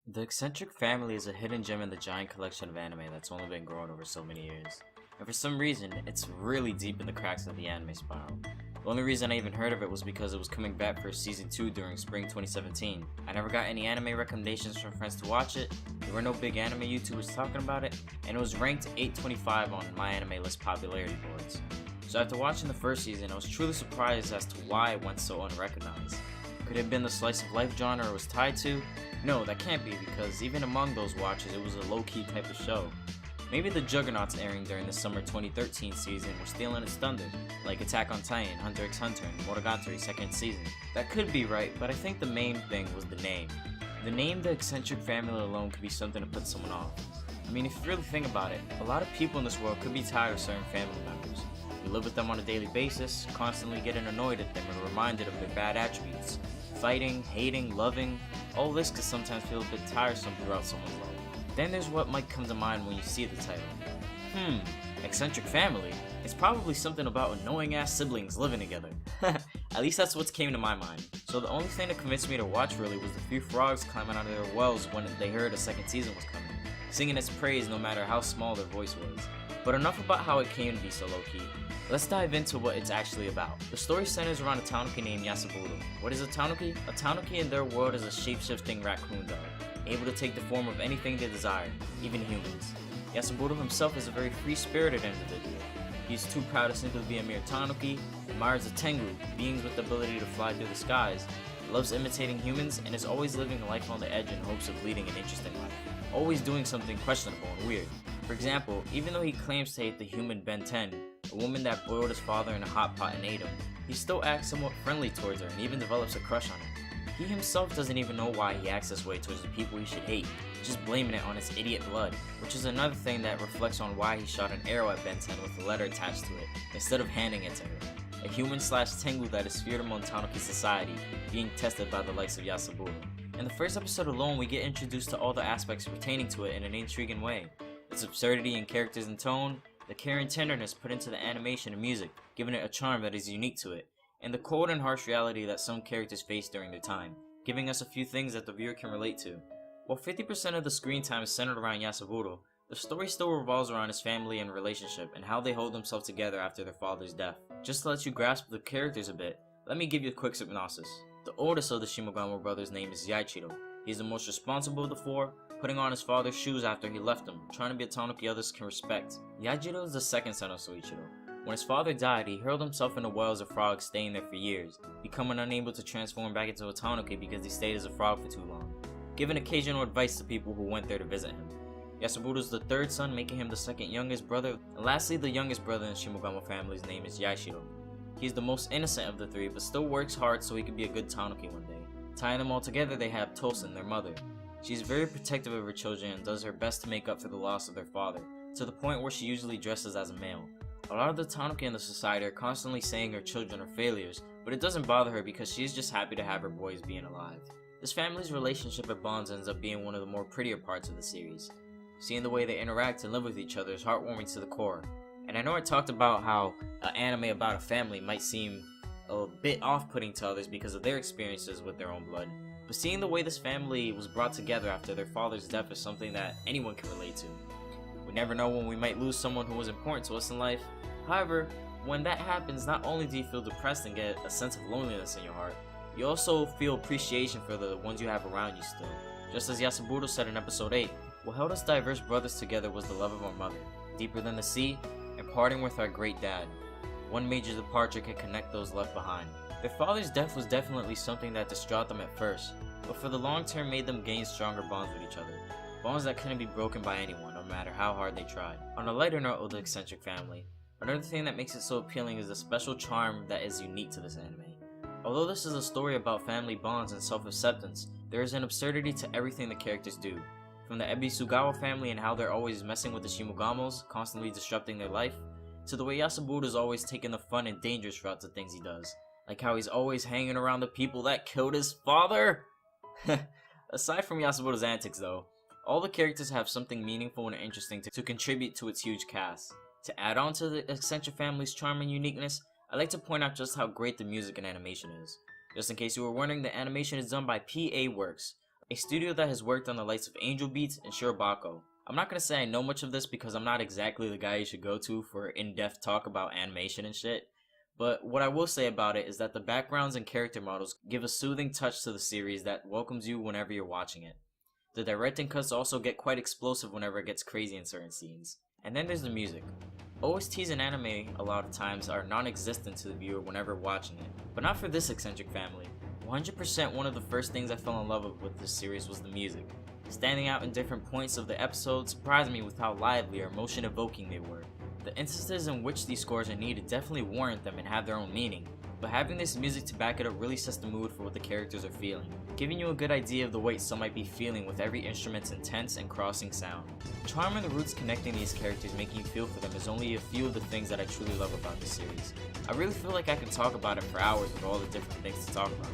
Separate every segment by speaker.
Speaker 1: The Eccentric family is a hidden gem in the giant collection of anime that's only been growing over so many years. And for some reason, it's really deep in the cracks of the anime spiral. The only reason I even heard of it was because it was coming back for season 2 during spring 2017. I never got any anime recommendations from friends to watch it, there were no big anime YouTubers talking about it, and it was ranked 825 on my anime list popularity boards. So after watching the first season, I was truly surprised as to why it went so unrecognized. Could it have been the slice of life genre it was tied to? No, that can't be, because even among those watchers it was a low-key type of show. Maybe the juggernauts airing during the summer 2013 season were stealing its thunder, like Attack on Titan, Hunter x Hunter, and Monogatari second season. That could be right, but I think the main thing was the name. The name The Eccentric Family alone could be something to put someone off. I mean, if you really think about it, a lot of people in this world could be tired of certain family members. You live with them on a daily basis, constantly getting annoyed at them and reminded of their bad attributes. Fighting, hating, loving, all this could sometimes feel a bit tiresome throughout someone's life. Then there's what might come to mind when you see the title. Eccentric family? It's probably something about annoying ass siblings living together. At least that's what came to my mind. So the only thing that convinced me to watch really was the few frogs climbing out of their wells when they heard a second season was coming, singing its praise no matter how small their voice was. But enough about how it came to be so low-key. Let's dive into what it's actually about. The story centers around a tanuki named Yasuburo. What is a tanuki? A tanuki in their world is a shape-shifting raccoon dog, able to take the form of anything they desire, even humans. Yasuburo himself is a very free-spirited individual. He's too proud to simply be a mere tanuki, admires the tengu, beings with the ability to fly through the skies, loves imitating humans, and is always living a life on the edge in hopes of leading an interesting life, always doing something questionable and weird. For example, even though he claims to hate the human Ben 10, a woman that boiled his father in a hot pot and ate him, he still acts somewhat friendly towards her and even develops a crush on her. He himself doesn't even know why he acts this way towards the people he should hate, just blaming it on his idiot blood, which is another thing that reflects on why he shot an arrow at Ben 10 with a letter attached to it, instead of handing it to her. A human/tengu that is feared among Tanuki society, being tested by the likes of Yasuburo. In the first episode alone, we get introduced to all the aspects pertaining to it in an intriguing way. Its absurdity in characters and tone, the care and tenderness put into the animation and music, giving it a charm that is unique to it, and the cold and harsh reality that some characters face during their time, giving us a few things that the viewer can relate to. While 50% of the screen time is centered around Yasuburo, the story still revolves around his family and relationship and how they hold themselves together after their father's death. Just to let you grasp the characters a bit, let me give you a quick synopsis. The oldest of the Shimogamo brothers' name is Yaichiro. He is the most responsible of the four, putting on his father's shoes after he left him, trying to be a tanuki others can respect. Yajiro is the second son of Soichiro. When his father died, he hurled himself into wells of frogs staying there for years, becoming unable to transform back into a tanuki because he stayed as a frog for too long, giving occasional advice to people who went there to visit him. Yasuburo is the third son, making him the second youngest brother, and lastly the youngest brother in the Shimogamo family's name is Yaishiro. He is the most innocent of the three, but still works hard so he can be a good tanuki one day. Tying them all together, they have Tosen, their mother. She is very protective of her children and does her best to make up for the loss of their father, to the point where she usually dresses as a male. A lot of the tanuki in the society are constantly saying her children are failures, but it doesn't bother her because she is just happy to have her boys being alive. This family's relationship at bonds ends up being one of the more prettier parts of the series. Seeing the way they interact and live with each other is heartwarming to the core. And I know I talked about how an anime about a family might seem a bit off-putting to others because of their experiences with their own blood, but seeing the way this family was brought together after their father's death is something that anyone can relate to. We never know when we might lose someone who was important to us in life. However, when that happens, not only do you feel depressed and get a sense of loneliness in your heart, you also feel appreciation for the ones you have around you still. Just as Yasuburo said in episode 8, what held us diverse brothers together was the love of our mother, deeper than the sea, and parting with our great dad. One major departure can connect those left behind. Their father's death was definitely something that distraught them at first, but for the long term made them gain stronger bonds with each other. Bonds that couldn't be broken by anyone, no matter how hard they tried. On a lighter note of the Eccentric family, another thing that makes it so appealing is the special charm that is unique to this anime. Although this is a story about family bonds and self-acceptance, there is an absurdity to everything the characters do. From the Ebisugawa family and how they're always messing with the Shimogamos, constantly disrupting their life, to the way Yasuburo is always taking the fun and dangerous route to things he does. Like how he's always hanging around the people that killed his father! Aside from Yasuburo's antics though, all the characters have something meaningful and interesting to contribute to its huge cast. To add on to the Eccentric family's charm and uniqueness, I'd like to point out just how great the music and animation is. Just in case you were wondering, the animation is done by PA Works, a studio that has worked on the likes of Angel Beats and Shirobako. I'm not gonna say I know much of this because I'm not exactly the guy you should go to for in-depth talk about animation and shit, but what I will say about it is that the backgrounds and character models give a soothing touch to the series that welcomes you whenever you're watching it. The directing cuts also get quite explosive whenever it gets crazy in certain scenes. And then there's the music. OSTs in anime a lot of times are non-existent to the viewer whenever watching it, but not for this Eccentric family. 100% one of the first things I fell in love with this series was the music. Standing out in different points of the episode surprised me with how lively or emotion evoking they were. The instances in which these scores are needed definitely warrant them and have their own meaning, but having this music to back it up really sets the mood for what the characters are feeling, giving you a good idea of the weight some might be feeling with every instrument's intense and crossing sound. The charm and the roots connecting these characters making you feel for them is only a few of the things that I truly love about this series. I really feel like I could talk about it for hours with all the different things to talk about.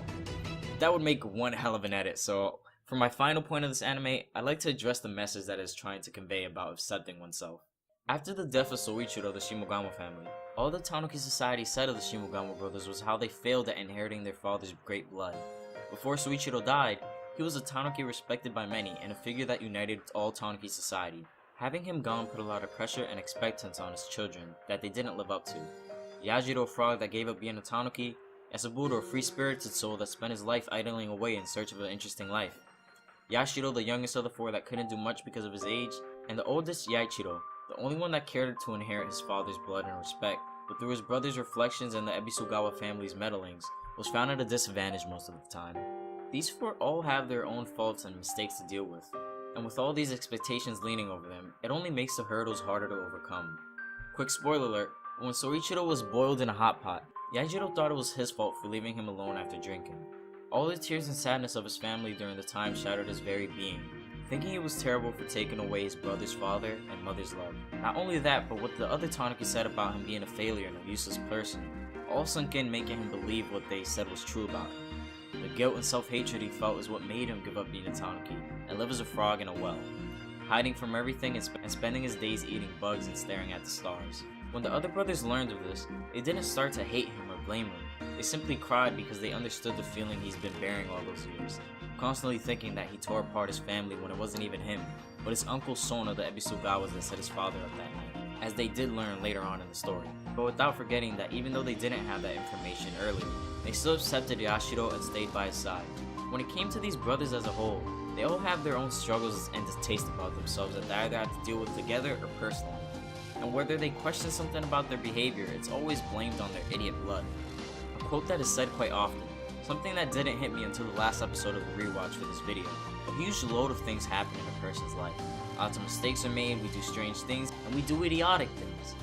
Speaker 1: That would make one hell of an edit, so for my final point of this anime, I'd like to address the message that it's trying to convey about accepting oneself. After the death of Soichiro, the Shimogamo family, all the Tanuki society said of the Shimogamo brothers was how they failed at inheriting their father's great blood. Before Soichiro died, he was a Tanuki respected by many and a figure that united all Tanuki society. Having him gone put a lot of pressure and expectance on his children that they didn't live up to. Yajiro, a frog that gave up being a Tanuki, Yasaburo, a free-spirited soul that spent his life idling away in search of an interesting life. Yashiro, the youngest of the four that couldn't do much because of his age, and the oldest, Yaichiro, the only one that cared to inherit his father's blood and respect, but through his brother's reflections and the Ebisugawa family's meddlings, was found at a disadvantage most of the time. These four all have their own faults and mistakes to deal with, and with all these expectations leaning over them, it only makes the hurdles harder to overcome. Quick spoiler alert, when Soichiro was boiled in a hot pot, Yajiro thought it was his fault for leaving him alone after drinking. All the tears and sadness of his family during the time shattered his very being, thinking he was terrible for taking away his brother's father and mother's love. Not only that, but what the other Tanuki said about him being a failure and a useless person, all sunk in, making him believe what they said was true about him. The guilt and self-hatred he felt is what made him give up being a Tanuki and live as a frog in a well, hiding from everything and spending his days eating bugs and staring at the stars. When the other brothers learned of this, they didn't start to hate him or blame him. They simply cried because they understood the feeling he's been bearing all those years, constantly thinking that he tore apart his family when it wasn't even him, but his uncle Sona, the Ebisugawas, that set his father up that night, as they did learn later on in the story. But without forgetting that even though they didn't have that information earlier, they still accepted Yashiro and stayed by his side. When it came to these brothers as a whole, they all have their own struggles and distaste about themselves that they either have to deal with together or personally. And whether they question something about their behavior, it's always blamed on their idiot blood. A quote that is said quite often, something that didn't hit me until the last episode of the rewatch for this video. A huge load of things happen in a person's life. Lots of mistakes are made, we do strange things, and we do idiotic things.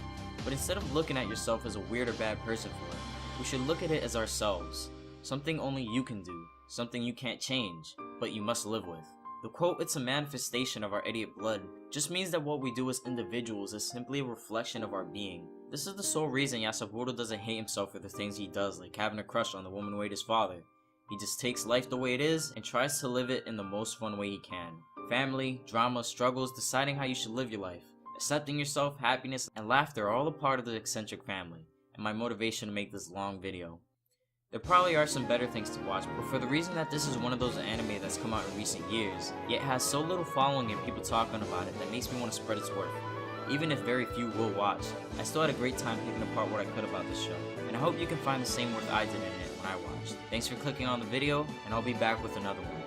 Speaker 1: But instead of looking at yourself as a weird or bad person for it, we should look at it as ourselves. Something only you can do, something you can't change, but you must live with. The quote, "It's a manifestation of our idiot blood," just means that what we do as individuals is simply a reflection of our being. This is the sole reason Yasaburo doesn't hate himself for the things he does, like having a crush on the woman who ate his father. He just takes life the way it is and tries to live it in the most fun way he can. Family, drama, struggles, deciding how you should live your life, accepting yourself, happiness, and laughter are all a part of the Eccentric family, and my motivation to make this long video. There probably are some better things to watch, but for the reason that this is one of those anime that's come out in recent years, yet has so little following and people talking about it, that makes me want to spread its word. Even if very few will watch, I still had a great time picking apart what I could about this show, and I hope you can find the same worth I did in it when I watched. Thanks for clicking on the video, and I'll be back with another one.